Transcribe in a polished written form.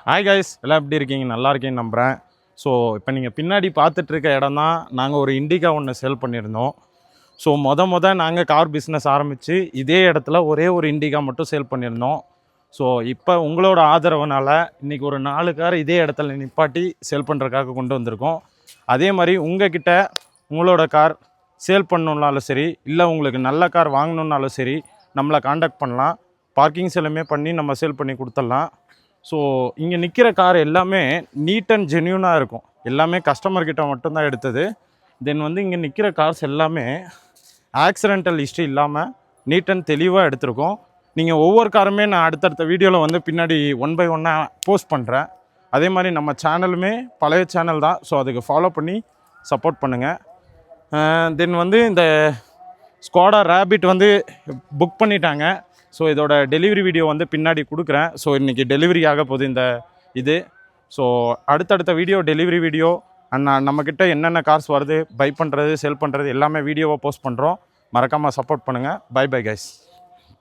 Hi guys, எல்லாம் எப்படி இருக்கீங்க? நல்லா இருக்கீங்கன்னு நம்புகிறேன். ஸோ இப்போ நீங்கள் பின்னாடி பார்த்துட்ருக்க இடம் தான் நாங்கள் ஒரு இண்டிகா ஒன்று சேல் பண்ணியிருந்தோம். ஸோ நாங்கள் கார் பிஸ்னஸ் ஆரம்பித்து இதே இடத்துல ஒரே ஒரு இண்டிகா மட்டும் சேல் பண்ணியிருந்தோம். ஸோ இப்போ உங்களோட ஆதரவுனால இன்றைக்கி ஒரு 4 கார் இதே இடத்துல நிப்பாட்டி சேல் பண்ணுறதுக்காக கொண்டு வந்திருக்கோம். அதே மாதிரி உங்ககிட்ட உங்களோட கார் சேல் பண்ணணுன்னாலும் சரி, இல்லை உங்களுக்கு நல்ல கார் வாங்கணுன்னாலும் சரி, நம்மளை காண்டாக்ட் பண்ணலாம். பார்க்கிங் செல்லுமே பண்ணி நம்ம சேல் பண்ணி கொடுத்துடலாம். ஸோ இங்கே நிற்கிற கார் எல்லாமே நீட் அண்ட் ஜென்யூனாக இருக்கும். எல்லாமே கஸ்டமர்கிட்ட மட்டும்தான் எடுத்தது. தென் இங்கே நிற்கிற கார்ஸ் எல்லாமே ஆக்சிடென்டல் ஹிஸ்ட்ரி இல்லாமல் நீட் அண்ட் தெளிவாக எடுத்திருக்கோம். நீங்கள் ஒவ்வொரு காருமே நான் அடுத்தடுத்த வீடியோவில் பின்னாடி 1 by 1 போஸ்ட் பண்ணுறேன். அதே மாதிரி நம்ம சேனலுமே பழைய சேனல் தான். ஸோ அதுக்கு ஃபாலோ பண்ணி சப்போர்ட் பண்ணுங்கள். தென் இந்த ஸ்குவாடா ரேபிட் புக் பண்ணிட்டாங்க. ஸோ இதோட டெலிவரி வீடியோ பின்னாடி கொடுக்குறேன். ஸோ இன்றைக்கி டெலிவரி ஆக போகுது இது. ஸோ அடுத்தடுத்த வீடியோ டெலிவரி வீடியோ நம்மக்கிட்ட என்னென்ன கார்ஸ் வருது, பை பண்ணுறது, செல் பண்ணுறது எல்லாமே வீடியோவாக போஸ்ட் பண்ணுறோம். மறக்காமல் சப்போர்ட் பண்ணுங்கள். Bye guys.